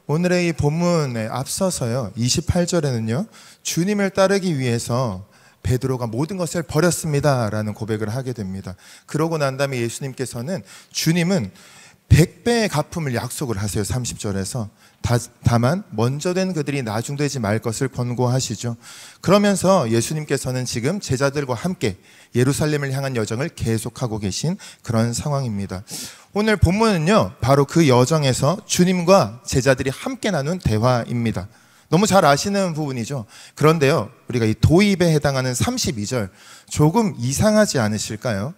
오늘의 이 본문에 앞서서요 28절에는요 주님을 따르기 위해서 베드로가 모든 것을 버렸습니다 라는 고백을 하게 됩니다. 그러고 난 다음에 예수님께서는 주님은 100배의 갚음을 약속을 하세요. 30절에서 다만 먼저 된 그들이 나중되지 말 것을 권고하시죠. 그러면서 예수님께서는 지금 제자들과 함께 예루살렘을 향한 여정을 계속하고 계신 그런 상황입니다. 오늘 본문은요 바로 그 여정에서 주님과 제자들이 함께 나눈 대화입니다. 너무 잘 아시는 부분이죠. 그런데요 우리가 이 도입에 해당하는 32절 조금 이상하지 않으실까요?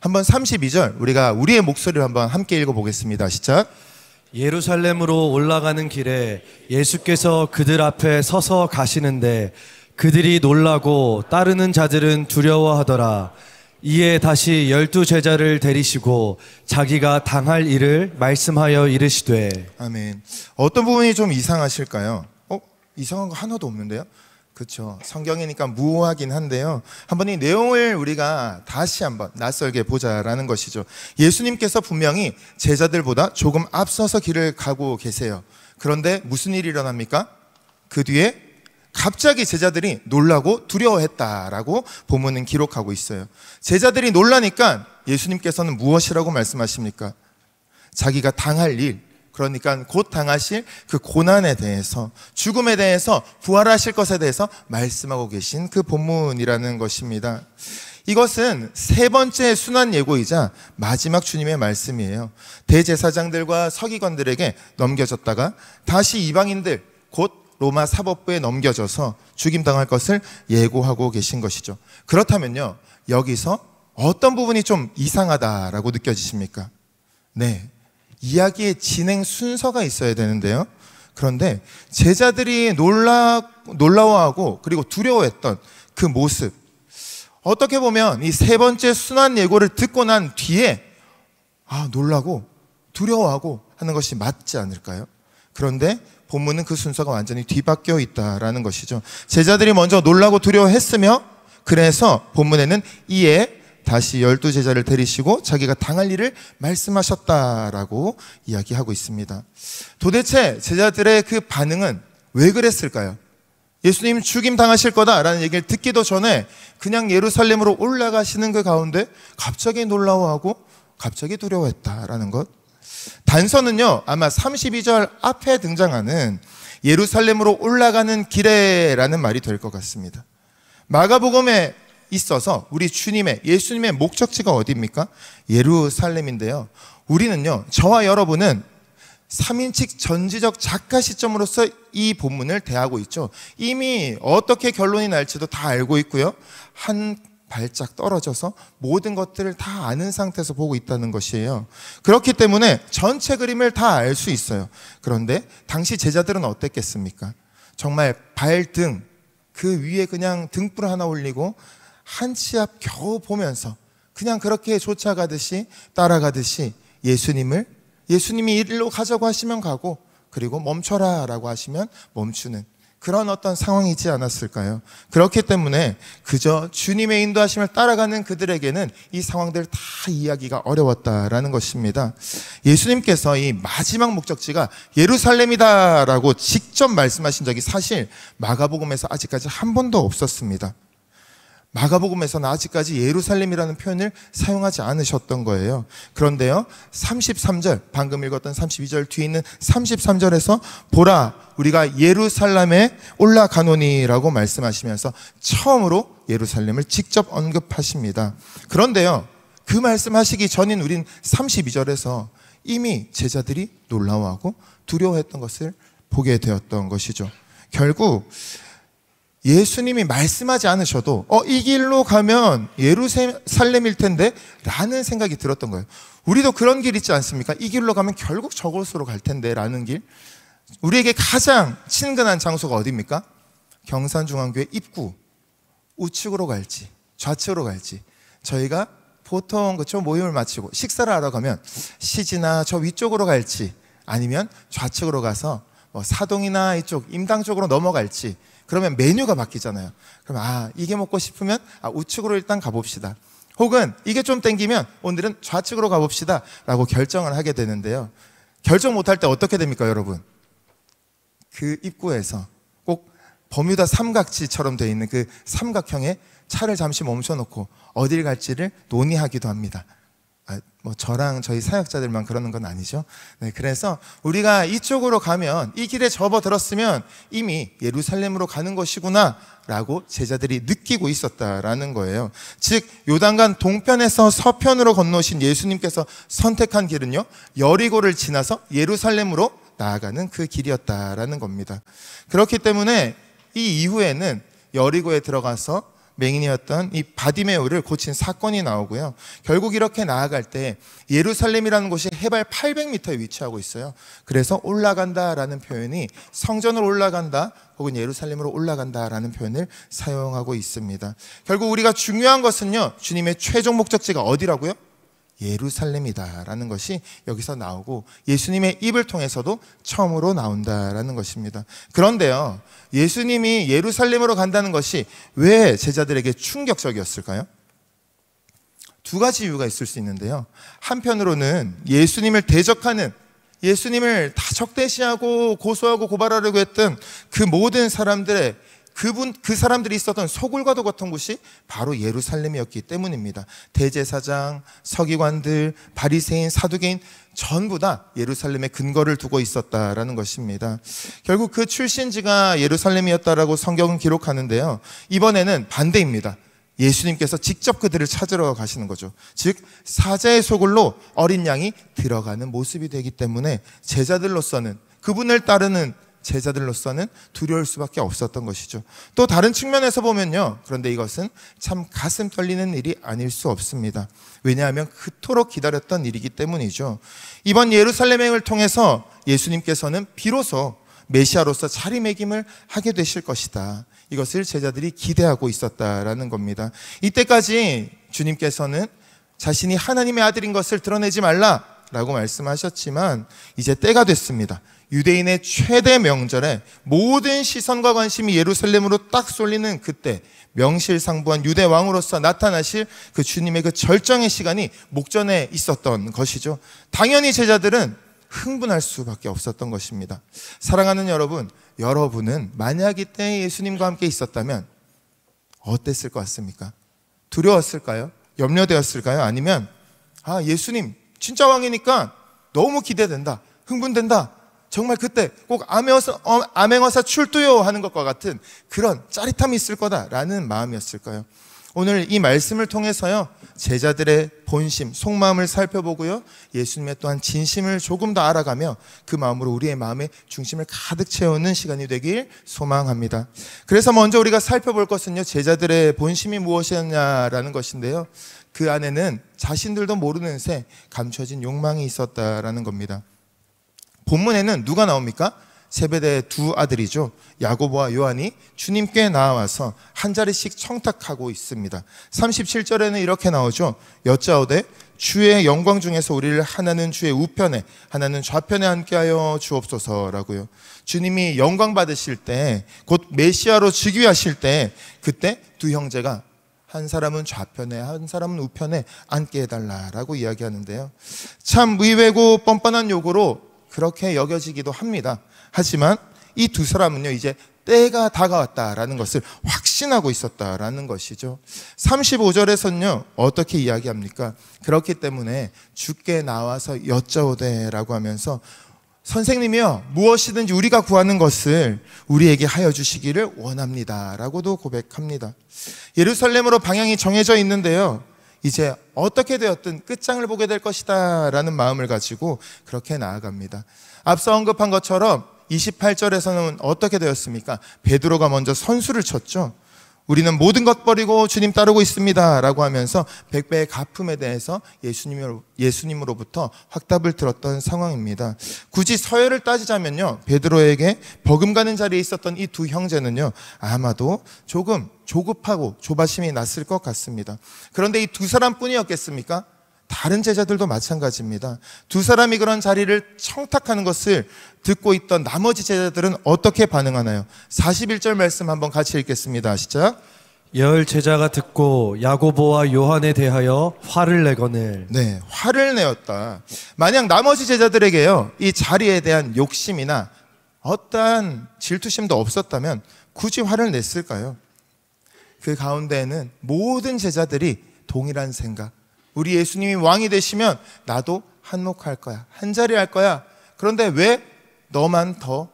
한번 32절 우리가 우리의 목소리로 한번 함께 읽어보겠습니다. 시작. 예루살렘으로 올라가는 길에 예수께서 그들 앞에 서서 가시는데 그들이 놀라고 따르는 자들은 두려워하더라. 이에 다시 12 제자를 데리시고 자기가 당할 일을 말씀하여 이르시되. 아멘. 어떤 부분이 좀 이상하실까요? 이상한 거 하나도 없는데요? 그렇죠. 성경이니까 무오하긴 한데요. 한번 이 내용을 우리가 다시 한번 낯설게 보자라는 것이죠. 예수님께서 분명히 제자들보다 조금 앞서서 길을 가고 계세요. 그런데 무슨 일이 일어납니까? 그 뒤에 갑자기 제자들이 놀라고 두려워했다라고 본문은 기록하고 있어요. 제자들이 놀라니까 예수님께서는 무엇이라고 말씀하십니까? 자기가 당할 일, 그러니까 곧 당하실 그 고난에 대해서, 죽음에 대해서, 부활하실 것에 대해서 말씀하고 계신 그 본문이라는 것입니다. 이것은 세 번째 순환 예고이자 마지막 주님의 말씀이에요. 대제사장들과 서기관들에게 넘겨졌다가 다시 이방인들 곧 로마 사법부에 넘겨져서 죽임당할 것을 예고하고 계신 것이죠. 그렇다면요 여기서 어떤 부분이 좀 이상하다라고 느껴지십니까? 네, 이야기의 진행 순서가 있어야 되는데요. 그런데 제자들이 놀라워하고 그리고 두려워했던 그 모습, 어떻게 보면 이 세 번째 순환 예고를 듣고 난 뒤에 놀라고 두려워하고 하는 것이 맞지 않을까요? 그런데 본문은 그 순서가 완전히 뒤바뀌어 있다라는 것이죠. 제자들이 먼저 놀라고 두려워했으며 그래서 본문에는 이에 다시 12 제자를 데리시고 자기가 당할 일을 말씀하셨다라고 이야기하고 있습니다. 도대체 제자들의 그 반응은 왜 그랬을까요? 예수님 죽임 당하실 거다라는 얘기를 듣기도 전에 그냥 예루살렘으로 올라가시는 그 가운데 갑자기 놀라워하고 갑자기 두려워했다라는 것. 단서는요 아마 32절 앞에 등장하는 예루살렘으로 올라가는 길에라는 말이 될 것 같습니다. 마가복음에 있어서 우리 예수님의 목적지가 어디입니까? 예루살렘인데요. 우리는요, 저와 여러분은 3인칭 전지적 작가 시점으로서 이 본문을 대하고 있죠. 이미 어떻게 결론이 날지도 다 알고 있고요. 한 발짝 떨어져서 모든 것들을 다 아는 상태에서 보고 있다는 것이에요. 그렇기 때문에 전체 그림을 다 알 수 있어요. 그런데 당시 제자들은 어땠겠습니까? 정말 발등 그 위에 그냥 등불 하나 올리고 한 치 앞 겨우 보면서 그냥 그렇게 쫓아가듯이 따라가듯이 예수님이 이리로 가자고 하시면 가고 그리고 멈춰라 라고 하시면 멈추는 그런 어떤 상황이지 않았을까요? 그렇기 때문에 그저 주님의 인도하심을 따라가는 그들에게는 이 상황들을 다 이해하기가 어려웠다라는 것입니다. 예수님께서 이 마지막 목적지가 예루살렘이다 라고 직접 말씀하신 적이 사실 마가복음에서 아직까지 한 번도 없었습니다. 마가복음에서는 아직까지 예루살렘이라는 표현을 사용하지 않으셨던 거예요. 그런데요 33절 방금 읽었던 32절 뒤에 있는 33절에서 보라 우리가 예루살렘에 올라가노니 라고 말씀하시면서 처음으로 예루살렘을 직접 언급하십니다. 그런데요 그 말씀하시기 전인 우린 32절에서 이미 제자들이 놀라워하고 두려워했던 것을 보게 되었던 것이죠. 결국 예수님이 말씀하지 않으셔도 이 길로 가면 예루살렘일 텐데 라는 생각이 들었던 거예요. 우리도 그런 길 있지 않습니까? 이 길로 가면 결국 저곳으로 갈 텐데 라는 길. 우리에게 가장 친근한 장소가 어디입니까? 경산중앙교회 입구. 우측으로 갈지 좌측으로 갈지 저희가 보통 그쵸 모임을 마치고 식사를 하러 가면 시지나 저 위쪽으로 갈지 아니면 좌측으로 가서 뭐 사동이나 이쪽 임당 쪽으로 넘어갈지 그러면 메뉴가 바뀌잖아요. 그럼 이게 먹고 싶으면 우측으로 일단 가봅시다. 혹은 이게 좀 땡기면 오늘은 좌측으로 가봅시다 라고 결정을 하게 되는데요. 결정 못할 때 어떻게 됩니까 여러분? 그 입구에서 꼭 버뮤다 삼각지처럼 되어 있는 그 삼각형에 차를 잠시 멈춰놓고 어딜 갈지를 논의하기도 합니다. 뭐 저랑 저희 사역자들만 그러는 건 아니죠. 네, 그래서 우리가 이쪽으로 가면, 이 길에 접어들었으면 이미 예루살렘으로 가는 것이구나 라고 제자들이 느끼고 있었다라는 거예요. 즉 요단강 동편에서 서편으로 건너오신 예수님께서 선택한 길은요, 여리고를 지나서 예루살렘으로 나아가는 그 길이었다라는 겁니다. 그렇기 때문에 이 이후에는 여리고에 들어가서 맹인이었던 이 바디메오를 고친 사건이 나오고요. 결국 이렇게 나아갈 때 예루살렘이라는 곳이 해발 800m에 위치하고 있어요. 그래서 올라간다라는 표현이 성전으로 올라간다 혹은 예루살렘으로 올라간다라는 표현을 사용하고 있습니다. 결국 우리가 중요한 것은요, 주님의 최종 목적지가 어디라고요? 예루살렘이다라는 것이 여기서 나오고 예수님의 입을 통해서도 처음으로 나온다라는 것입니다. 그런데요, 예수님이 예루살렘으로 간다는 것이 왜 제자들에게 충격적이었을까요? 두 가지 이유가 있을 수 있는데요. 한편으로는 예수님을 대적하는, 예수님을 다 적대시하고 고소하고 고발하려고 했던 그 모든 사람들의 그 사람들이 있었던 소굴과도 같은 곳이 바로 예루살렘이었기 때문입니다. 대제사장, 서기관들, 바리새인, 사두개인 전부 다 예루살렘에 근거를 두고 있었다라는 것입니다. 결국 그 출신지가 예루살렘이었다라고 성경은 기록하는데요. 이번에는 반대입니다. 예수님께서 직접 그들을 찾으러 가시는 거죠. 즉 사자의 소굴로 어린 양이 들어가는 모습이 되기 때문에 제자들로서는, 그분을 따르는 제자들로서는 두려울 수밖에 없었던 것이죠. 또 다른 측면에서 보면요, 그런데 이것은 참 가슴 떨리는 일이 아닐 수 없습니다. 왜냐하면 그토록 기다렸던 일이기 때문이죠. 이번 예루살렘행을 통해서 예수님께서는 비로소 메시아로서 자리매김을 하게 되실 것이다, 이것을 제자들이 기대하고 있었다라는 겁니다. 이때까지 주님께서는 자신이 하나님의 아들인 것을 드러내지 말라라고 말씀하셨지만 이제 때가 됐습니다. 유대인의 최대 명절에 모든 시선과 관심이 예루살렘으로 딱 쏠리는 그때, 명실상부한 유대 왕으로서 나타나실 그 주님의 그 절정의 시간이 목전에 있었던 것이죠. 당연히 제자들은 흥분할 수밖에 없었던 것입니다. 사랑하는 여러분, 여러분은 만약 이때 예수님과 함께 있었다면 어땠을 것 같습니까? 두려웠을까요? 염려되었을까요? 아니면 예수님 진짜 왕이니까 너무 기대된다, 흥분된다, 정말 그때 꼭 암행어사 출두요 하는 것과 같은 그런 짜릿함이 있을 거다라는 마음이었을까요? 오늘 이 말씀을 통해서요, 제자들의 본심, 속마음을 살펴보고요, 예수님의 또한 진심을 조금 더 알아가며 그 마음으로 우리의 마음의 중심을 가득 채우는 시간이 되길 소망합니다. 그래서 먼저 우리가 살펴볼 것은요, 제자들의 본심이 무엇이었냐라는 것인데요, 그 안에는 자신들도 모르는 새 감춰진 욕망이 있었다라는 겁니다. 본문에는 누가 나옵니까? 세베대의 두 아들이죠. 야고보와 요한이 주님께 나와서 한 자리씩 청탁하고 있습니다. 37절에는 이렇게 나오죠. 여짜오되 주의 영광 중에서 우리를 하나는 주의 우편에 하나는 좌편에 앉게 하여 주옵소서라고요. 주님이 영광 받으실 때, 곧 메시아로 즉위하실 때, 그때 두 형제가 한 사람은 좌편에 한 사람은 우편에 앉게 해달라라고 이야기하는데요. 참 의외고 뻔뻔한 요구로 그렇게 여겨지기도 합니다. 하지만 이 두 사람은요, 이제 때가 다가왔다라는 것을 확신하고 있었다라는 것이죠. 35절에서는요 어떻게 이야기합니까? 그렇기 때문에 주께 나와서 여짜오되라고 하면서 선생님이여, 무엇이든지 우리가 구하는 것을 우리에게 하여 주시기를 원합니다 라고도 고백합니다. 예루살렘으로 방향이 정해져 있는데요, 이제 어떻게 되었든 끝장을 보게 될 것이다 라는 마음을 가지고 그렇게 나아갑니다. 앞서 언급한 것처럼 28절에서는 어떻게 되었습니까? 베드로가 먼저 선수를 쳤죠. 우리는 모든 것 버리고 주님 따르고 있습니다 라고 하면서 100배의 갚음에 대해서 예수님으로부터 확답을 들었던 상황입니다. 굳이 서열을 따지자면요, 베드로에게 버금가는 자리에 있었던 이 두 형제는요, 아마도 조금 조급하고 조바심이 났을 것 같습니다. 그런데 이 두 사람뿐이었겠습니까? 다른 제자들도 마찬가지입니다. 두 사람이 그런 자리를 청탁하는 것을 듣고 있던 나머지 제자들은 어떻게 반응하나요? 41절 말씀 한번 같이 읽겠습니다. 시작. 열 제자가 듣고 야고보와 요한에 대하여 화를 내거늘. 네, 화를 내었다. 만약 나머지 제자들에게요, 이 자리에 대한 욕심이나 어떠한 질투심도 없었다면 굳이 화를 냈을까요? 그 가운데에는 모든 제자들이 동일한 생각, 우리 예수님이 왕이 되시면 나도 한몫할 거야, 한자리 할 거야. 그런데 왜 너만 더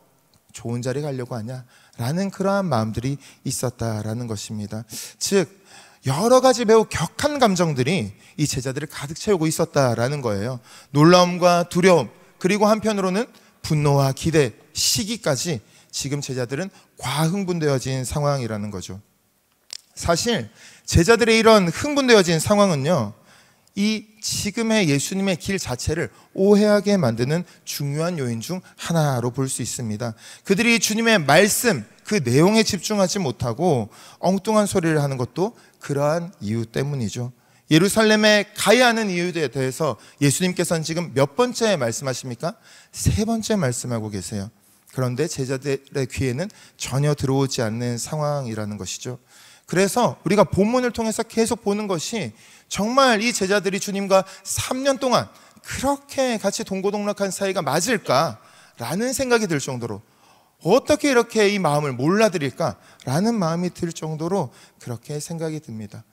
좋은 자리 가려고 하냐? 라는 그러한 마음들이 있었다라는 것입니다. 즉 여러 가지 매우 격한 감정들이 이 제자들을 가득 채우고 있었다라는 거예요. 놀라움과 두려움, 그리고 한편으로는 분노와 기대, 시기까지 지금 제자들은 과흥분되어진 상황이라는 거죠. 사실 제자들의 이런 흥분되어진 상황은요, 이 지금의 예수님의 길 자체를 오해하게 만드는 중요한 요인 중 하나로 볼 수 있습니다. 그들이 주님의 말씀, 그 내용에 집중하지 못하고 엉뚱한 소리를 하는 것도 그러한 이유 때문이죠. 예루살렘에 가야 하는 이유에 대해서 예수님께서는 지금 몇 번째 말씀하십니까? 3번째 말씀하고 계세요. 그런데 제자들의 귀에는 전혀 들어오지 않는 상황이라는 것이죠. 그래서 우리가 본문을 통해서 계속 보는 것이 정말 이 제자들이 주님과 3년 동안 그렇게 같이 동고동락한 사이가 맞을까라는 생각이 들 정도로, 어떻게 이렇게 이 마음을 몰라드릴까라는 마음이 들 정도로 그렇게 생각이 듭니다.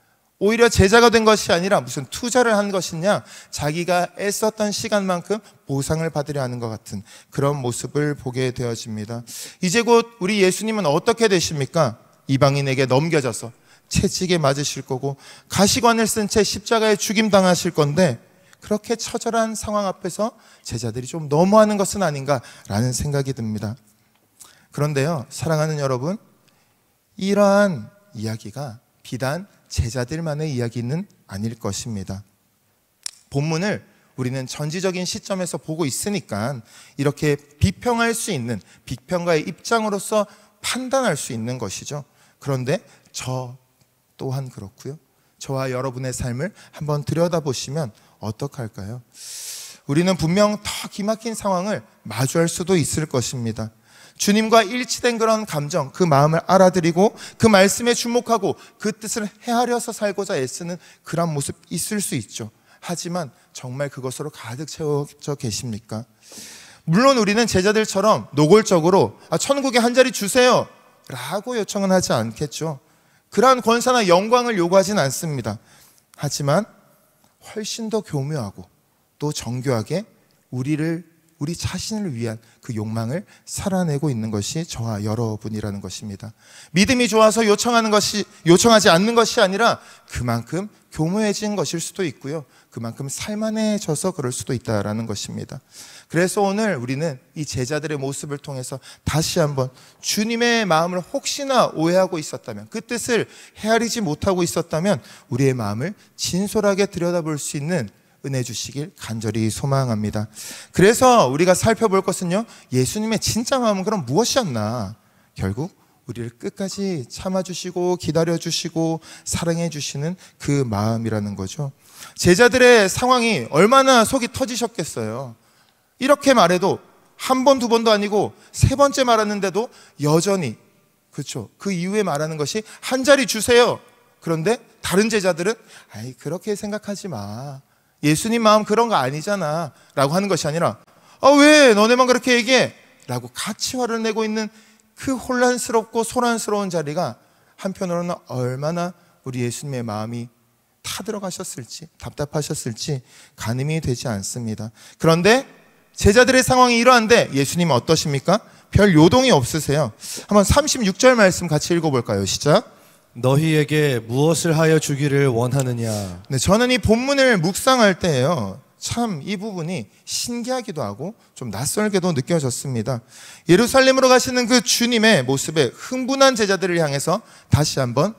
오히려 제자가 된 것이 아니라 무슨 투자를 한 것이냐, 자기가 애썼던 시간만큼 보상을 받으려 하는 것 같은 그런 모습을 보게 되어집니다. 이제 곧 우리 예수님은 어떻게 되십니까? 이방인에게 넘겨져서 채찍에 맞으실 거고 가시관을 쓴 채 십자가에 죽임당하실 건데, 그렇게 처절한 상황 앞에서 제자들이 좀 너무하는 것은 아닌가라는 생각이 듭니다. 그런데요, 사랑하는 여러분, 이러한 이야기가 비단 제자들만의 이야기는 아닐 것입니다. 본문을 우리는 전지적인 시점에서 보고 있으니까 이렇게 비평할 수 있는, 비평가의 입장으로서 판단할 수 있는 것이죠. 그런데 저 또한 그렇고요. 저와 여러분의 삶을 한번 들여다보시면 어떡할까요? 우리는 분명 더 기막힌 상황을 마주할 수도 있을 것입니다. 주님과 일치된 그런 감정, 그 마음을 알아들이고 그 말씀에 주목하고 그 뜻을 헤아려서 살고자 애쓰는 그런 모습 있을 수 있죠. 하지만 정말 그것으로 가득 채워져 계십니까? 물론 우리는 제자들처럼 노골적으로 천국에 한 자리 주세요 라고 요청은 하지 않겠죠. 그러한 권세나 영광을 요구하진 않습니다. 하지만 훨씬 더 교묘하고 또 정교하게 우리 자신을 위한 그 욕망을 살아내고 있는 것이 저와 여러분이라는 것입니다. 믿음이 좋아서 요청하지 않는 것이 아니라 그만큼 교묘해진 것일 수도 있고요, 그만큼 살만해져서 그럴 수도 있다라는 것입니다. 그래서 오늘 우리는 이 제자들의 모습을 통해서 다시 한번 주님의 마음을 혹시나 오해하고 있었다면, 그 뜻을 헤아리지 못하고 있었다면 우리의 마음을 진솔하게 들여다볼 수 있는 은혜 주시길 간절히 소망합니다. 그래서 우리가 살펴볼 것은요, 예수님의 진짜 마음은 그럼 무엇이었나? 결국 우리를 끝까지 참아주시고 기다려주시고 사랑해주시는 그 마음이라는 거죠. 제자들의 상황이 얼마나 속이 터지셨겠어요. 이렇게 말해도 한 번, 두 번도 아니고 3번째 말하는데도 여전히, 그렇죠, 그 이후에 말하는 것이 한 자리 주세요. 그런데 다른 제자들은 아이 그렇게 생각하지 마, 예수님 마음 그런 거 아니잖아 라고 하는 것이 아니라 왜 너네만 그렇게 얘기해? 라고 같이 화를 내고 있는 그 혼란스럽고 소란스러운 자리가 한편으로는 얼마나 우리 예수님의 마음이 타들어가셨을지, 답답하셨을지 가늠이 되지 않습니다. 그런데 제자들의 상황이 이러한데 예수님은 어떠십니까? 별 요동이 없으세요. 한번 36절 말씀 같이 읽어볼까요? 시작. 너희에게 무엇을 하여 주기를 원하느냐? 네, 저는 이 본문을 묵상할 때예요, 참 이 부분이 신기하기도 하고 좀 낯설게도 느껴졌습니다. 예루살렘으로 가시는 그 주님의 모습에 흥분한 제자들을 향해서 다시 한번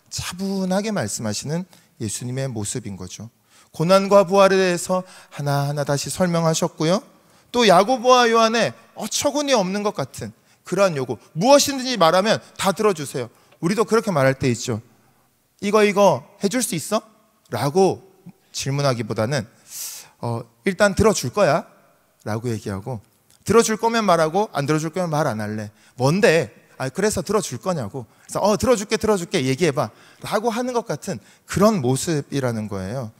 차분하게 말씀하시는 예수님의 모습인 거죠. 고난과 부활에 대해서 하나하나 다시 설명하셨고요, 또 야고보와 요한의 어처구니 없는 것 같은 그러한 요구, 무엇이든지 말하면 다 들어주세요. 우리도 그렇게 말할 때 있죠. 이거 해줄 수 있어? 라고 질문하기보다는 일단 들어줄 거야 라고 얘기하고, 들어줄 거면 말하고 안 들어줄 거면 말 안 할래. 뭔데? 그래서 들어줄 거냐고. 그래서 들어줄게 얘기해봐 라고 하는 것 같은 그런 모습이라는 거예요.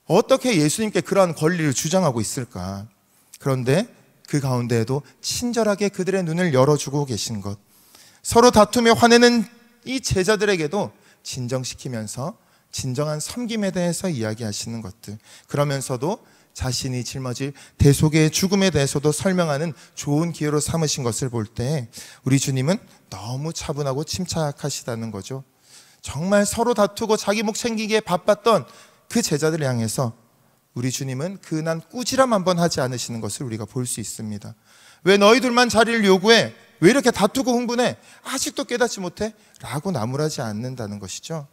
어떻게 예수님께 그러한 권리를 주장하고 있을까? 그런데 그 가운데에도 친절하게 그들의 눈을 열어주고 계신 것, 서로 다투며 화내는 이 제자들에게도 진정시키면서 진정한 섬김에 대해서 이야기하시는 것들, 그러면서도 자신이 짊어질 대속의 죽음에 대해서도 설명하는 좋은 기회로 삼으신 것을 볼 때 우리 주님은 너무 차분하고 침착하시다는 거죠. 정말 서로 다투고 자기 목 챙기기에 바빴던 그 제자들을 향해서 우리 주님은 그난 꾸지람 한번 하지 않으시는 것을 우리가 볼 수 있습니다. 왜 너희 둘만 자리를 요구해? 왜 이렇게 다투고 흥분해? 아직도 깨닫지 못해? 라고 나무라지 않는다는 것이죠.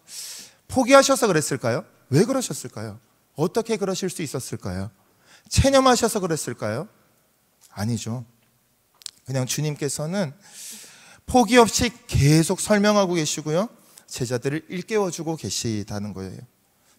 포기하셔서 그랬을까요? 왜 그러셨을까요? 어떻게 그러실 수 있었을까요? 체념하셔서 그랬을까요? 아니죠. 그냥 주님께서는 포기 없이 계속 설명하고 계시고요, 제자들을 일깨워주고 계시다는 거예요.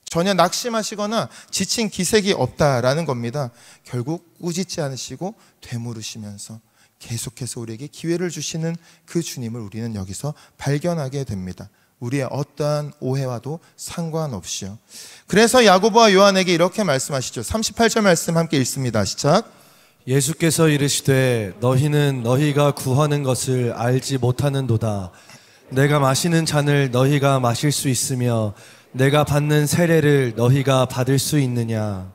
전혀 낙심하시거나 지친 기색이 없다라는 겁니다. 결국 꾸짖지 않으시고 되물으시면서 계속해서 우리에게 기회를 주시는 그 주님을 우리는 여기서 발견하게 됩니다. 우리의 어떠한 오해와도 상관없이요. 그래서 야고보와 요한에게 이렇게 말씀하시죠. 38절 말씀 함께 읽습니다. 시작. 예수께서 이르시되 너희는 너희가 구하는 것을 알지 못하는도다. 내가 마시는 잔을 너희가 마실 수 있으며 내가 받는 세례를 너희가 받을 수 있느냐.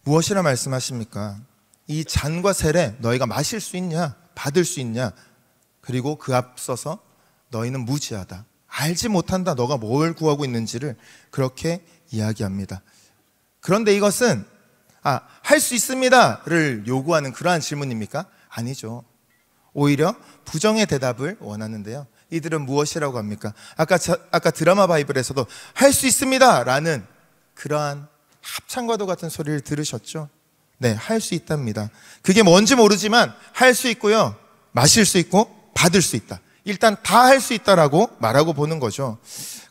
무엇이라 말씀하십니까? 이 잔과 세례 너희가 마실 수 있냐? 받을 수 있냐? 그리고 그 앞서서 너희는 무지하다, 알지 못한다, 너가 뭘 구하고 있는지를 그렇게 이야기합니다. 그런데 이것은 할 수 있습니다를 요구하는 그러한 질문입니까? 아니죠. 오히려 부정의 대답을 원하는데요, 이들은 무엇이라고 합니까? 아까 드라마 바이블에서도 할 수 있습니다 라는 그러한 합창과도 같은 소리를 들으셨죠? 네, 할 수 있답니다. 그게 뭔지 모르지만 할 수 있고요, 마실 수 있고 받을 수 있다, 일단 다 할 수 있다라고 말하고 보는 거죠.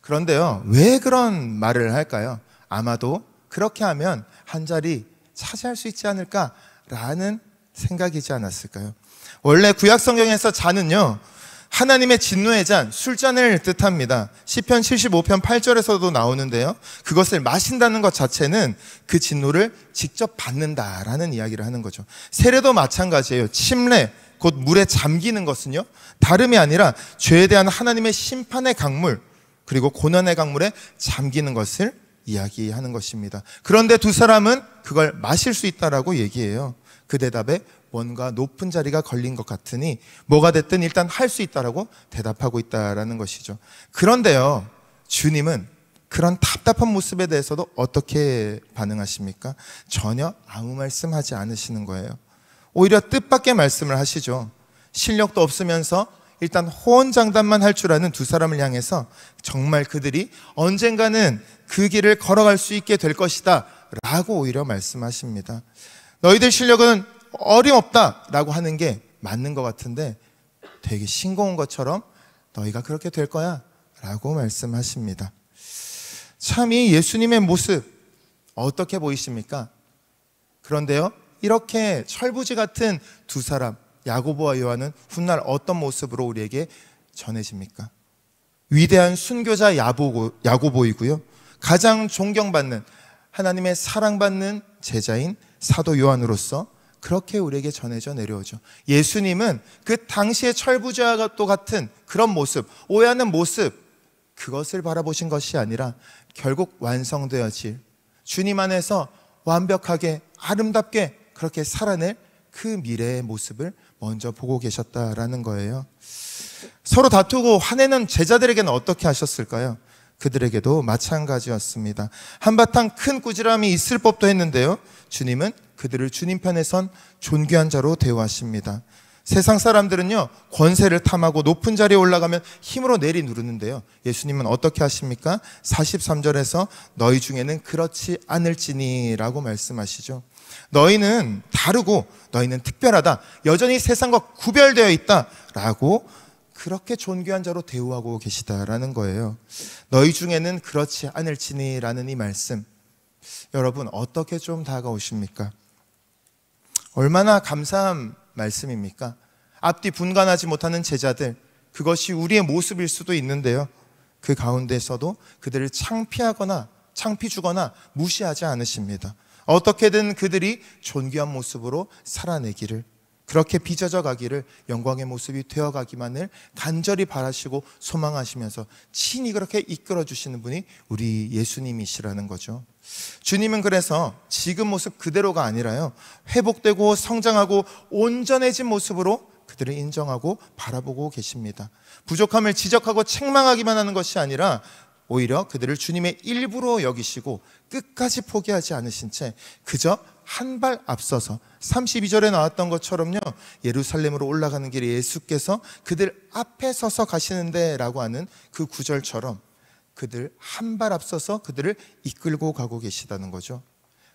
그런데요, 왜 그런 말을 할까요? 아마도 그렇게 하면 한 자리 차지할 수 있지 않을까라는 생각이지 않았을까요? 원래 구약 성경에서 잔은요, 하나님의 진노의 잔, 술잔을 뜻합니다. 시편 75편 8절에서도 나오는데요, 그것을 마신다는 것 자체는 그 진노를 직접 받는다라는 이야기를 하는 거죠. 세례도 마찬가지예요. 침례, 곧 물에 잠기는 것은요, 다름이 아니라 죄에 대한 하나님의 심판의 강물, 그리고 고난의 강물에 잠기는 것을 이야기하는 것입니다. 그런데 두 사람은 그걸 마실 수 있다라고 얘기해요. 그 대답에 뭔가 높은 자리가 걸린 것 같으니 뭐가 됐든 일단 할 수 있다라고 대답하고 있다라는 것이죠. 그런데요, 주님은 그런 답답한 모습에 대해서도 어떻게 반응하십니까? 전혀 아무 말씀하지 않으시는 거예요. 오히려 뜻밖의 말씀을 하시죠. 실력도 없으면서 일단 호언장담만 할 줄 아는 두 사람을 향해서 정말 그들이 언젠가는 그 길을 걸어갈 수 있게 될 것이다 라고 오히려 말씀하십니다. 너희들 실력은 어림없다 라고 하는 게 맞는 것 같은데 되게 싱거운 것처럼 너희가 그렇게 될 거야 라고 말씀하십니다. 참 이 예수님의 모습 어떻게 보이십니까? 그런데요, 이렇게 철부지 같은 두 사람, 야고보와 요한은 훗날 어떤 모습으로 우리에게 전해집니까? 위대한 순교자 야고보이고요, 가장 존경받는 하나님의 사랑받는 제자인 사도 요한으로서 그렇게 우리에게 전해져 내려오죠. 예수님은 그 당시의 철부지와 또 같은 그런 모습, 오해하는 모습, 그것을 바라보신 것이 아니라 결국 완성되어질 주님 안에서 완벽하게 아름답게 그렇게 살아낼 그 미래의 모습을 먼저 보고 계셨다라는 거예요. 서로 다투고 화내는 제자들에게는 어떻게 하셨을까요? 그들에게도 마찬가지였습니다. 한바탕 큰 꾸지람이 있을 법도 했는데요, 주님은 그들을 주님 편에 선 존귀한 자로 대우하십니다. 세상 사람들은요, 권세를 탐하고 높은 자리에 올라가면 힘으로 내리 누르는데요, 예수님은 어떻게 하십니까? 43절에서 너희 중에는 그렇지 않을지니 라고 말씀하시죠. 너희는 다르고 너희는 특별하다, 여전히 세상과 구별되어 있다 라고 그렇게 존귀한 자로 대우하고 계시다라는 거예요. 너희 중에는 그렇지 않을지니 라는 이 말씀, 여러분 어떻게 좀 다가오십니까? 얼마나 감사한 말씀입니까? 앞뒤 분간하지 못하는 제자들, 그것이 우리의 모습일 수도 있는데요, 그 가운데서도 그들을 창피 주거나 무시하지 않으십니다. 어떻게든 그들이 존귀한 모습으로 살아내기를, 그렇게 빚어져 가기를, 영광의 모습이 되어가기만을 간절히 바라시고 소망하시면서 친히 그렇게 이끌어 주시는 분이 우리 예수님이시라는 거죠. 주님은 그래서 지금 모습 그대로가 아니라요, 회복되고 성장하고 온전해진 모습으로 그들을 인정하고 바라보고 계십니다. 부족함을 지적하고 책망하기만 하는 것이 아니라 오히려 그들을 주님의 일부로 여기시고 끝까지 포기하지 않으신 채 그저 한 발 앞서서 32절에 나왔던 것처럼요, 예루살렘으로 올라가는 길에 예수께서 그들 앞에 서서 가시는데 라고 하는 그 구절처럼 그들 한 발 앞서서 그들을 이끌고 가고 계시다는 거죠.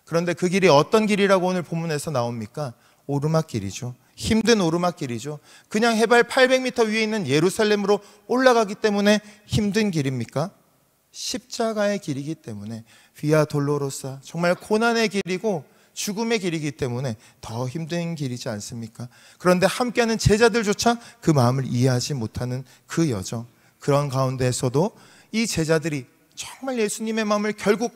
그런데 그 길이 어떤 길이라고 오늘 본문에서 나옵니까? 오르막길이죠. 힘든 오르막길이죠. 그냥 해발 800m 위에 있는 예루살렘으로 올라가기 때문에 힘든 길입니까? 십자가의 길이기 때문에, 비아 돌로로사, 정말 고난의 길이고 죽음의 길이기 때문에 더 힘든 길이지 않습니까? 그런데 함께하는 제자들조차 그 마음을 이해하지 못하는 그 여정, 그런 가운데에서도 이 제자들이 정말 예수님의 마음을 결국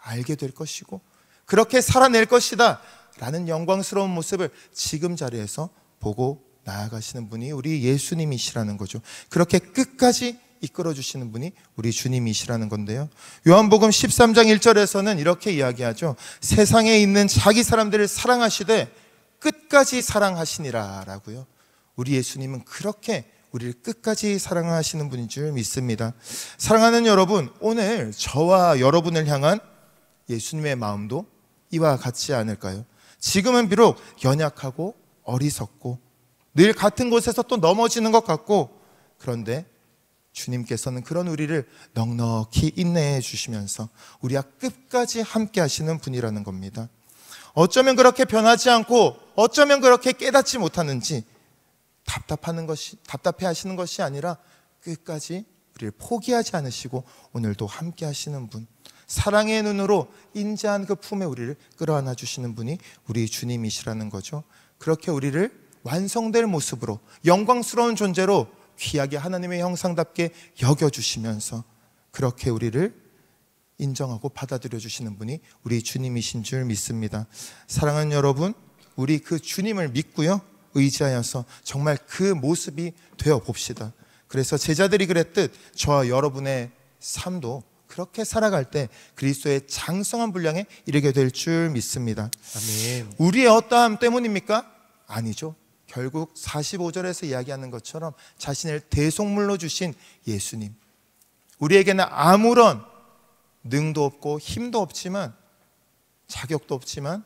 알게 될 것이고 그렇게 살아낼 것이다 라는 영광스러운 모습을 지금 자리에서 보고 나아가시는 분이 우리 예수님이시라는 거죠. 그렇게 끝까지 이끌어주시는 분이 우리 주님이시라는 건데요, 요한복음 13장 1절에서는 이렇게 이야기하죠. 세상에 있는 자기 사람들을 사랑하시되 끝까지 사랑하시니라 라고요. 우리 예수님은 그렇게 우리를 끝까지 사랑하시는 분인 줄 믿습니다. 사랑하는 여러분, 오늘 저와 여러분을 향한 예수님의 마음도 이와 같지 않을까요? 지금은 비록 연약하고 어리석고 늘 같은 곳에서 또 넘어지는 것 같고, 그런데 주님께서는 그런 우리를 넉넉히 인내해 주시면서 우리와 끝까지 함께 하시는 분이라는 겁니다. 어쩌면 그렇게 변하지 않고 어쩌면 그렇게 깨닫지 못하는지 답답해 하시는 것이 아니라 끝까지 우리를 포기하지 않으시고 오늘도 함께 하시는 분, 사랑의 눈으로 인자한 그 품에 우리를 끌어안아 주시는 분이 우리 주님이시라는 거죠. 그렇게 우리를 완성될 모습으로 영광스러운 존재로 귀하게 하나님의 형상답게 여겨주시면서 그렇게 우리를 인정하고 받아들여 주시는 분이 우리 주님이신 줄 믿습니다. 사랑하는 여러분, 우리 그 주님을 믿고요, 의지하여서 정말 그 모습이 되어 봅시다. 그래서 제자들이 그랬듯 저와 여러분의 삶도 그렇게 살아갈 때 그리스도의 장성한 분량에 이르게 될 줄 믿습니다. 아멘. 우리의 어떠함 때문입니까? 아니죠. 결국 45절에서 이야기하는 것처럼 자신을 대속물로 주신 예수님, 우리에게는 아무런 능도 없고 힘도 없지만 자격도 없지만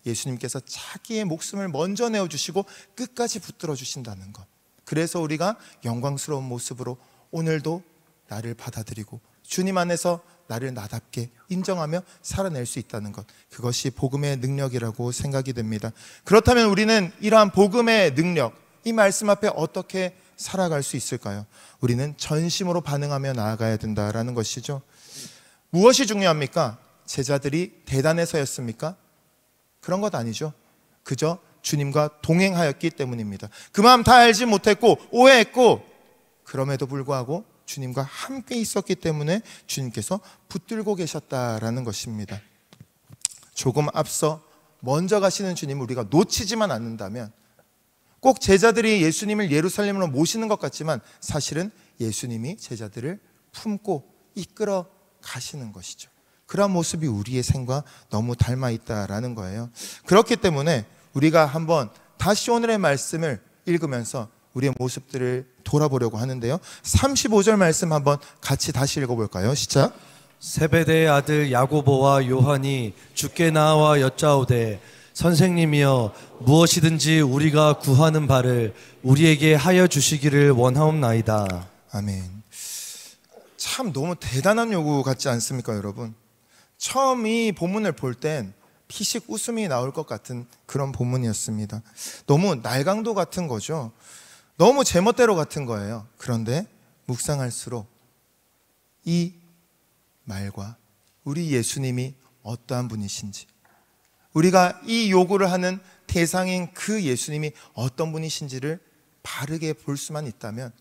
예수님께서 자기의 목숨을 먼저 내어주시고 끝까지 붙들어 주신다는 것, 그래서 우리가 영광스러운 모습으로 오늘도 나를 받아들이고 주님 안에서 나를 나답게 인정하며 살아낼 수 있다는 것, 그것이 복음의 능력이라고 생각이 됩니다. 그렇다면 우리는 이러한 복음의 능력, 이 말씀 앞에 어떻게 살아갈 수 있을까요? 우리는 전심으로 반응하며 나아가야 된다라는 것이죠. 무엇이 중요합니까? 제자들이 대단해서였습니까? 그런 것 아니죠. 그저 주님과 동행하였기 때문입니다. 그 마음 다 알지 못했고 오해했고, 그럼에도 불구하고 주님과 함께 있었기 때문에 주님께서 붙들고 계셨다라는 것입니다. 조금 앞서 먼저 가시는 주님을 우리가 놓치지만 않는다면, 꼭 제자들이 예수님을 예루살렘으로 모시는 것 같지만 사실은 예수님이 제자들을 품고 이끌어 가시는 것이죠. 그런 모습이 우리의 생과 너무 닮아 있다라는 거예요. 그렇기 때문에 우리가 한번 다시 오늘의 말씀을 읽으면서 우리의 모습들을 돌아보려고 하는데요, 35절 말씀 한번 같이 다시 읽어볼까요? 시작. 세베대의 아들 야고보와 요한이 주께 나와 여짜오되 선생님이여 무엇이든지 우리가 구하는 바를 우리에게 하여 주시기를 원하옵나이다. 아멘. 참 너무 대단한 요구 같지 않습니까, 여러분? 처음 이 본문을 볼 땐 피식 웃음이 나올 것 같은 그런 본문이었습니다. 너무 날강도 같은 거죠. 너무 제멋대로 같은 거예요. 그런데 묵상할수록 이 말과 우리 예수님이 어떠한 분이신지, 우리가 이 요구를 하는 대상인 그 예수님이 어떤 분이신지를 바르게 볼 수만 있다면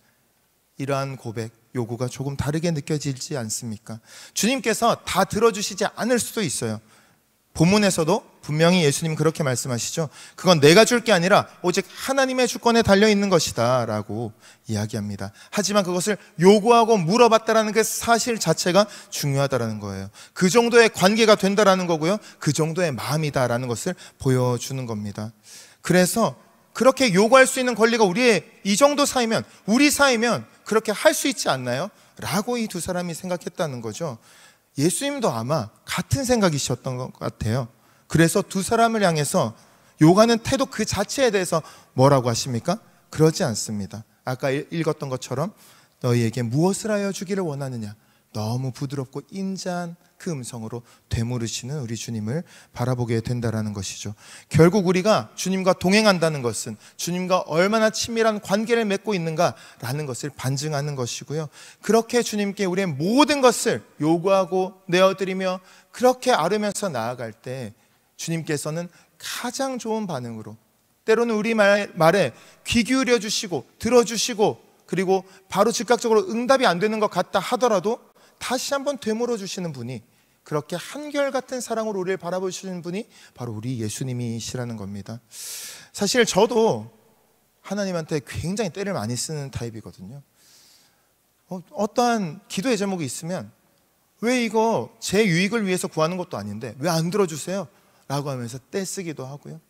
이러한 고백, 요구가 조금 다르게 느껴지지 않습니까? 주님께서 다 들어주시지 않을 수도 있어요. 본문에서도 분명히 예수님 그렇게 말씀하시죠. 그건 내가 줄 게 아니라 오직 하나님의 주권에 달려있는 것이다 라고 이야기합니다. 하지만 그것을 요구하고 물어봤다라는 그 사실 자체가 중요하다라는 거예요. 그 정도의 관계가 된다라는 거고요, 그 정도의 마음이다라는 것을 보여주는 겁니다. 그래서 그렇게 요구할 수 있는 권리가 우리의 이 정도 사이면, 우리 사이면 그렇게 할 수 있지 않나요? 라고 이 두 사람이 생각했다는 거죠. 예수님도 아마 같은 생각이셨던 것 같아요. 그래서 두 사람을 향해서 요구하는 태도 그 자체에 대해서 뭐라고 하십니까? 그러지 않습니다. 아까 읽었던 것처럼 너희에게 무엇을 하여 주기를 원하느냐, 너무 부드럽고 인자한 그 음성으로 되물으시는 우리 주님을 바라보게 된다라는 것이죠. 결국 우리가 주님과 동행한다는 것은 주님과 얼마나 친밀한 관계를 맺고 있는가라는 것을 반증하는 것이고요, 그렇게 주님께 우리의 모든 것을 요구하고 내어드리며 그렇게 아뢰면서 나아갈 때 주님께서는 가장 좋은 반응으로, 때로는 우리 말에 귀 기울여 주시고 들어주시고, 그리고 바로 즉각적으로 응답이 안 되는 것 같다 하더라도 다시 한번 되물어 주시는 분이, 그렇게 한결같은 사랑으로 우리를 바라보시는 분이 바로 우리 예수님이시라는 겁니다. 사실 저도 하나님한테 굉장히 때를 많이 쓰는 타입이거든요. 어떠한 기도의 제목이 있으면 왜 이거 제 유익을 위해서 구하는 것도 아닌데 왜 안 들어주세요? 라고 하면서 떼쓰기도 하고요.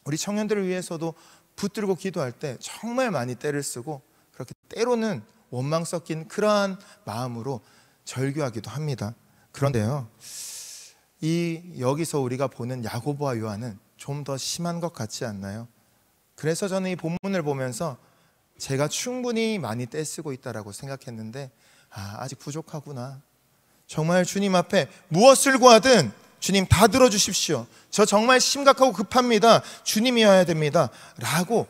우리 청년들을 위해서도 붙들고 기도할 때 정말 많이 때를 쓰고, 그렇게 때로는 원망 섞인 그러한 마음으로 절규하기도 합니다. 그런데요, 여기서 우리가 보는 야고보와 요한은 좀 더 심한 것 같지 않나요? 그래서 저는 이 본문을 보면서 제가 충분히 많이 떼쓰고 있다라고 생각했는데, 아직 부족하구나. 정말 주님 앞에 무엇을 구하든 주님 다 들어주십시오. 저 정말 심각하고 급합니다. 주님이어야 됩니다. 라고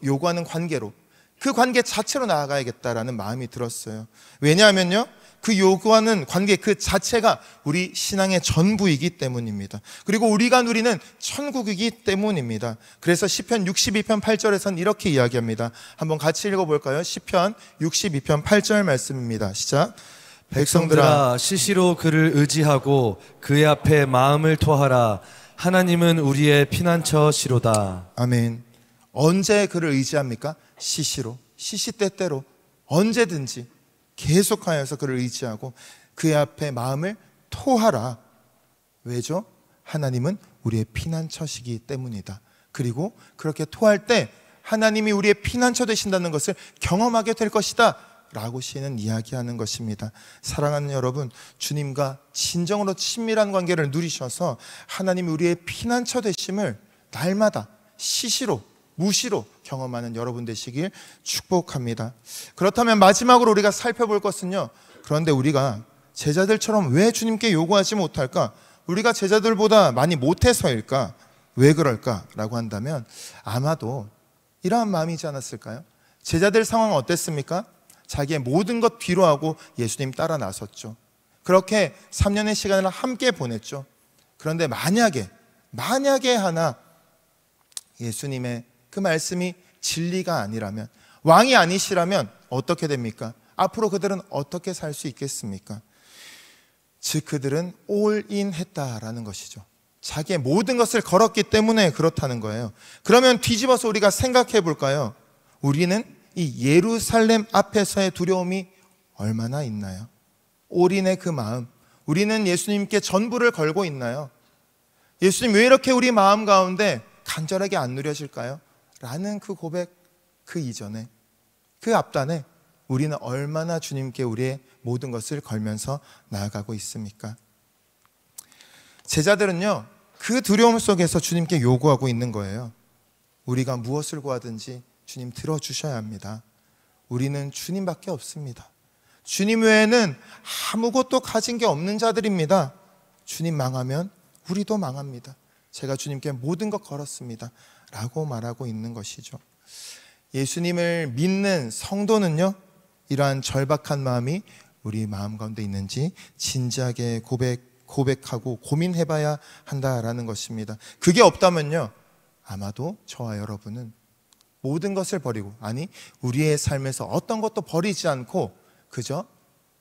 요구하는 관계로, 그 관계 자체로 나아가야겠다라는 마음이 들었어요. 왜냐하면요, 그 요구하는 관계 그 자체가 우리 신앙의 전부이기 때문입니다. 그리고 우리가 누리는 천국이기 때문입니다. 그래서 시편 62편 8절에서는 이렇게 이야기합니다. 한번 같이 읽어볼까요? 시편 62편 8절 말씀입니다. 시작. 백성들아, 시시로 그를 의지하고 그의 앞에 마음을 토하라. 하나님은 우리의 피난처시로다. 아멘. 언제 그를 의지합니까? 시시로, 시시때때로, 언제든지 계속하여서 그를 의지하고 그의 앞에 마음을 토하라. 왜죠? 하나님은 우리의 피난처시기 때문이다. 그리고 그렇게 토할 때 하나님이 우리의 피난처 되신다는 것을 경험하게 될 것이다 라고 시인은 이야기하는 것입니다. 사랑하는 여러분, 주님과 진정으로 친밀한 관계를 누리셔서 하나님이 우리의 피난처 되심을 날마다 시시로, 무시로 경험하는 여러분 되시길 축복합니다. 그렇다면 마지막으로 우리가 살펴볼 것은요, 그런데 우리가 제자들처럼 왜 주님께 요구하지 못할까? 우리가 제자들보다 많이 못해서일까? 왜 그럴까? 라고 한다면 아마도 이러한 마음이지 않았을까요? 제자들 상황은 어땠습니까? 자기의 모든 것 뒤로하고 예수님 따라 나섰죠. 그렇게 3년의 시간을 함께 보냈죠. 그런데 만약에 하나 예수님의 그 말씀이 진리가 아니라면, 왕이 아니시라면 어떻게 됩니까? 앞으로 그들은 어떻게 살 수 있겠습니까? 즉 그들은 올인 했다라는 것이죠. 자기의 모든 것을 걸었기 때문에 그렇다는 거예요. 그러면 뒤집어서 우리가 생각해 볼까요? 우리는 이 예루살렘 앞에서의 두려움이 얼마나 있나요? 올인의 그 마음, 우리는 예수님께 전부를 걸고 있나요? 예수님 왜 이렇게 우리 마음 가운데 간절하게 안 누려질까요? 라는 그 고백, 그 이전에, 그 앞단에 우리는 얼마나 주님께 우리의 모든 것을 걸면서 나아가고 있습니까? 제자들은요, 그 두려움 속에서 주님께 요구하고 있는 거예요. 우리가 무엇을 구하든지 주님 들어주셔야 합니다. 우리는 주님밖에 없습니다. 주님 외에는 아무것도 가진 게 없는 자들입니다. 주님 망하면 우리도 망합니다. 제가 주님께 모든 것 걸었습니다 라고 말하고 있는 것이죠. 예수님을 믿는 성도는요, 이러한 절박한 마음이 우리 마음 가운데 있는지 진지하게 고백하고 고민해봐야 한다라는 것입니다. 그게 없다면요, 아마도 저와 여러분은 모든 것을 버리고, 아니 우리의 삶에서 어떤 것도 버리지 않고 그저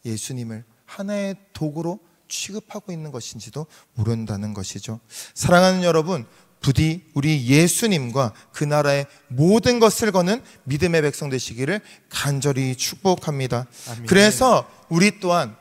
예수님을 하나의 도구로 취급하고 있는 것인지도 모른다는 것이죠. 사랑하는 여러분, 부디 우리 예수님과 그 나라의 모든 것을 거는 믿음의 백성 되시기를 간절히 축복합니다. 아멘. 그래서 우리 또한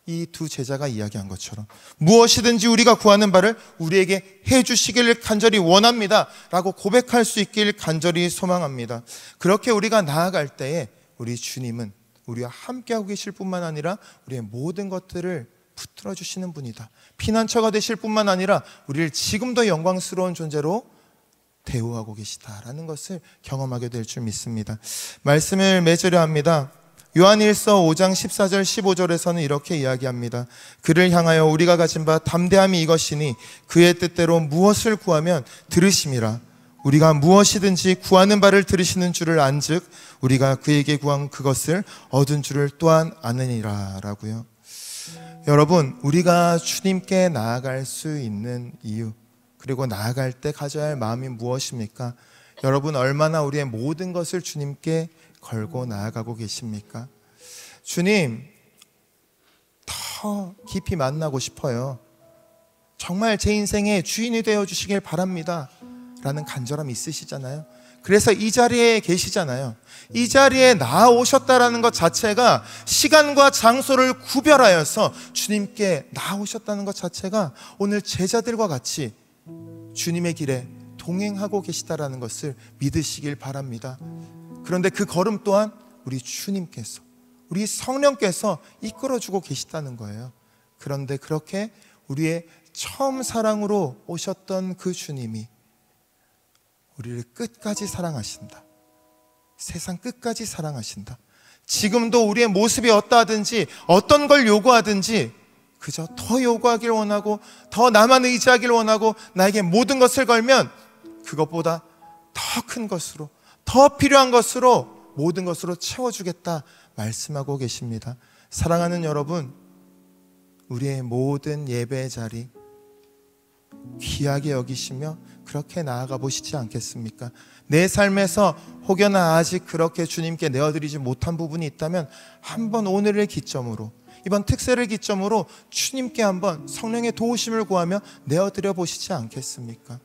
이 두 제자가 이야기한 것처럼 무엇이든지 우리가 구하는 바를 우리에게 해주시기를 간절히 원합니다 라고 고백할 수 있길 간절히 소망합니다. 그렇게 우리가 나아갈 때에 우리 주님은 우리와 함께하고 계실 뿐만 아니라 우리의 모든 것들을 붙들어 주시는 분이다. 피난처가 되실 뿐만 아니라 우리를 지금도 영광스러운 존재로 대우하고 계시다라는 것을 경험하게 될 줄 믿습니다. 말씀을 맺으려 합니다. 요한일서 5장 14절 15절에서는 이렇게 이야기합니다. 그를 향하여 우리가 가진 바 담대함이 이것이니 그의 뜻대로 무엇을 구하면 들으심이라. 우리가 무엇이든지 구하는 바를 들으시는 줄을 안즉 우리가 그에게 구한 그것을 얻은 줄을 또한 아느니라 라고요. 여러분, 우리가 주님께 나아갈 수 있는 이유, 그리고 나아갈 때 가져야 할 마음이 무엇입니까? 여러분, 얼마나 우리의 모든 것을 주님께 걸고 나아가고 계십니까? 주님, 더 깊이 만나고 싶어요. 정말 제 인생의 주인이 되어 주시길 바랍니다 라는 간절함이 있으시잖아요. 그래서 이 자리에 계시잖아요. 이 자리에 나아오셨다라는 것 자체가, 시간과 장소를 구별하여서 주님께 나아오셨다는 것 자체가 오늘 제자들과 같이 주님의 길에 동행하고 계시다라는 것을 믿으시길 바랍니다. 그런데 그 걸음 또한 우리 주님께서, 우리 성령께서 이끌어주고 계시다는 거예요. 그런데 그렇게 우리의 처음 사랑으로 오셨던 그 주님이 우리를 끝까지 사랑하신다. 세상 끝까지 사랑하신다. 지금도 우리의 모습이 어떠하든지 어떤 걸 요구하든지 그저 더 요구하길 원하고 더 나만 의지하길 원하고 나에게 모든 것을 걸면 그것보다 더 큰 것으로, 더 필요한 것으로, 모든 것으로 채워주겠다 말씀하고 계십니다. 사랑하는 여러분, 우리의 모든 예배의 자리 귀하게 여기시며 그렇게 나아가 보시지 않겠습니까? 내 삶에서 혹여나 아직 그렇게 주님께 내어드리지 못한 부분이 있다면 한번 오늘을 기점으로, 이번 특세를 기점으로 주님께 한번 성령의 도우심을 구하며 내어드려 보시지 않겠습니까?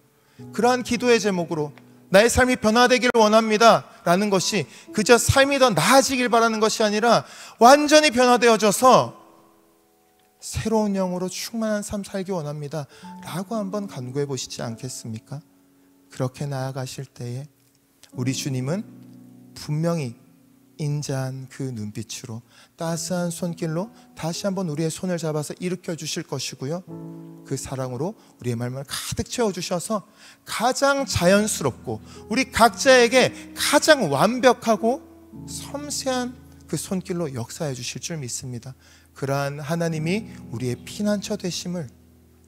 그러한 기도의 제목으로 나의 삶이 변화되길 원합니다 라는 것이 그저 삶이 더 나아지길 바라는 것이 아니라 완전히 변화되어져서 새로운 영으로 충만한 삶 살기 원합니다 라고 한번 간구해 보시지 않겠습니까? 그렇게 나아가실 때에 우리 주님은 분명히 인자한 그 눈빛으로, 따스한 손길로 다시 한번 우리의 손을 잡아서 일으켜 주실 것이고요, 그 사랑으로 우리의 마음을 가득 채워주셔서 가장 자연스럽고 우리 각자에게 가장 완벽하고 섬세한 그 손길로 역사해 주실 줄 믿습니다. 그러한 하나님이 우리의 피난처 되심을,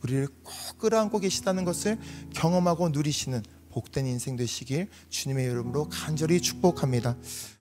우리를 꼭 끌어안고 계시다는 것을 경험하고 누리시는 복된 인생 되시길 주님의 이름으로 간절히 축복합니다.